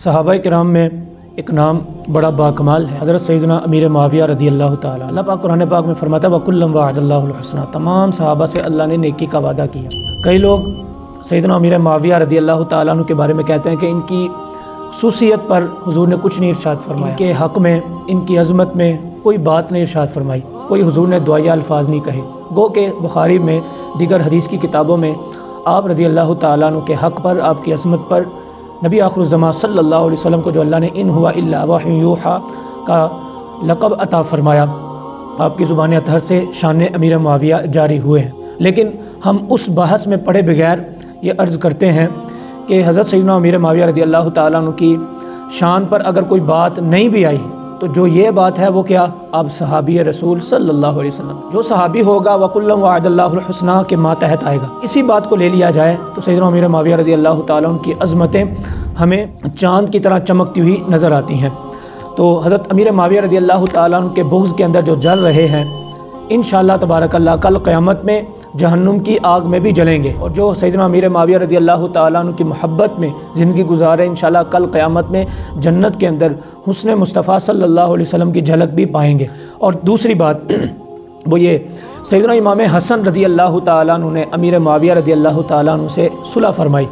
صحابہ کرام میں ایک نام بڑا باکمال ہے، حضرت سیدنا امیر معاویہ رضی اللہ تعالیٰ۔ اللہ پاک قرآن پاک میں فرماتا ہے وَكُلًّا وَعَدَ اللَّهُ الْحُسْنَىٰ، تمام صحابہ سے اللہ نے نیکی کا وعدہ کیا۔ کئی لوگ سیدنا امیر معاویہ رضی اللہ تعالیٰ عنہ کے بارے میں کہتے ہیں کہ ان کی خصوصیت پر حضور نے کچھ نہیں ارشاد فرمایا، ان کے حق میں، ان کی عظمت میں کوئی بات نہیں ارشاد فرمائی، کوئی حضور نے دعائیہ الفاظ نہیں کہے۔ گو کہ بخاری میں، دیگر حدیث کی کتابوں میں آپ رضی اللہ تعالیٰ عنہ کے حق پر، آپ کی عظمت پر نبی آخر الزماں صلی اللہ علیہ وسلم کو جو اللہ نے ان ہوا الا وحی یوحیٰ کا لقب عطا فرمایا، آپ کی زبان اطہر سے شان امیر معاویہ جاری ہوئے ہیں۔ لیکن ہم اس بحث میں پڑے بغیر یہ عرض کرتے ہیں کہ حضرت سیدنا امیر معاویہ رضی اللہ تعالیٰ عنہ کی شان پر اگر کوئی بات نہیں بھی آئی تو جو یہ بات ہے وہ کیا؟ آپ صحابی رسول صلی اللہ علیہ وسلم، جو صحابی ہوگا وَكُلًّا وَعَدَ اللَّهُ الْحُسْنَىٰ کے ماتحت آئے گا۔ اسی بات کو لے لیا جائے تو سیدنا امیر معاویہ رضی اللہ تعالیٰ عنہ کی عظمتیں ہمیں چاند کی طرح چمکتی ہوئی نظر آتی ہیں۔ تو حضرت امیر معاویہ رضی اللہ تعالیٰ عنہ کے بغض کے اندر جو جل رہے ہیں، انشاءاللہ تبارک اللہ کل قیامت میں جہنم کی آگ میں بھی جلیں گے، اور جو سیدنا امیر معاویہ رضی اللہ تعالیٰ عنہ کی محبت میں زندگی گزارے، انشاءاللہ کل قیامت میں جنت کے اندر حسن مصطفیٰ صلی اللہ علیہ وسلم کی جھلک بھی پائیں گے۔ اور دوسری بات وہ یہ، سیدنا امام حسن رضی اللہ تعالیٰ عنہ نے امیر معاویہ رضی اللہ تعالیٰ عنہ سے صلح فرمائی۔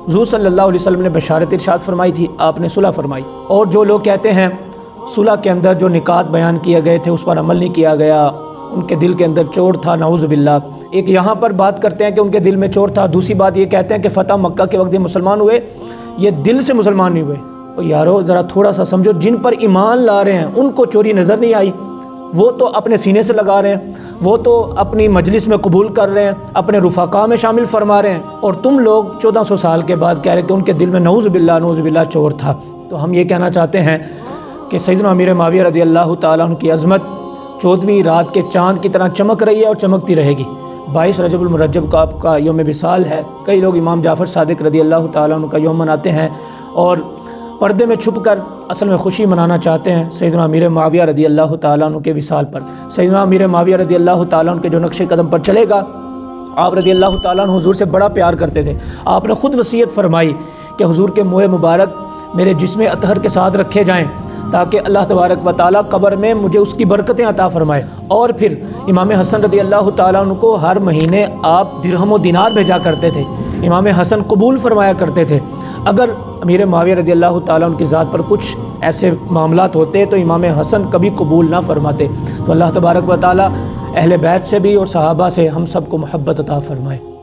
حضور صلی اللہ علیہ وسلم نے بشارت ارشاد فرمائی تھی، آپ نے صلح فرمائی۔ اور جو لوگ کہتے ہیں صلح کے اندر جو نکات بیان کیے گئے تھے اس پر عمل نہیں کیا گیا، ان کے دل کے اندر چوٹ تھا، نعوذ باللہ، ایک یہاں پر بات کرتے ہیں کہ ان کے دل میں چوٹ تھا، دوسری بات یہ کہتے ہیں کہ فتح مکہ کے وقت یہ مسلمان ہوئے، یہ دل سے مسلمان نہیں ہوئے۔ اور یارو ذرا تھوڑا سا سمجھو، جن پر ایمان لا رہے ہیں ان کو چوری نظر نہیں آئی، وہ تو اپنے سینے سے لگا رہے ہیں، وہ تو اپنی مجلس میں قبول کر رہے ہیں، اپنے رفقا میں شامل فرما رہے ہیں، اور تم لوگ 1400 سال کے بعد کہہ رہے کہ ان کے دل میں نعوذ باللہ چور تھا۔ تو ہم یہ کہنا چاہتے ہیں کہ سیدنا امیر معاویہ رضی اللہ تعالیٰ عنہ کی عظمت 14ویں رات کے چاند کی طرح چمک رہی ہے اور چمکتی رہے گی۔ 22 رجب المرجب کا آپ کا یوم وصال ہے، کئی لوگ امام جعفر صادق رضی اللہ تعالیٰ عنہ کا یوم مناتے ہیں اور پردے میں چھپ کر اصل میں خوشی منانا چاہتے ہیں سیدنا امیر معاویہ رضی اللہ تعالیٰ عنہ کے وصال پر۔ سیدنا امیر معاویہ رضی اللہ تعالیٰ عنہ کے جو نقش قدم پر چلے گا، آپ رضی اللہ تعالیٰ عنہ حضور سے بڑا پیار کرتے تھے۔ آپ نے خود وصیت فرمائی کہ حضور کے منہ مبارک میرے جسم اطہر کے ساتھ رکھے جائیں تاکہ اللہ تبارک و تعالیٰ قبر میں مجھے اس کی برکتیں عطا فرمائے۔ اور پھر امام حسن رضی اللہ تعالیٰ عنہ کو ہر مہینے آپ درہم و دینار بھیجا کرتے تھے، امام حسن قبول فرمایا کرتے تھے۔ اگر امیر معاویہ رضی اللہ تعالیٰ عنہ کی ذات پر کچھ ایسے معاملات ہوتے تو امام حسن کبھی قبول نہ فرماتے۔ تو اللہ تبارک و تعالیٰ اہل بیت سے بھی اور صحابہ سے ہم سب کو محبت عطا فرمائے۔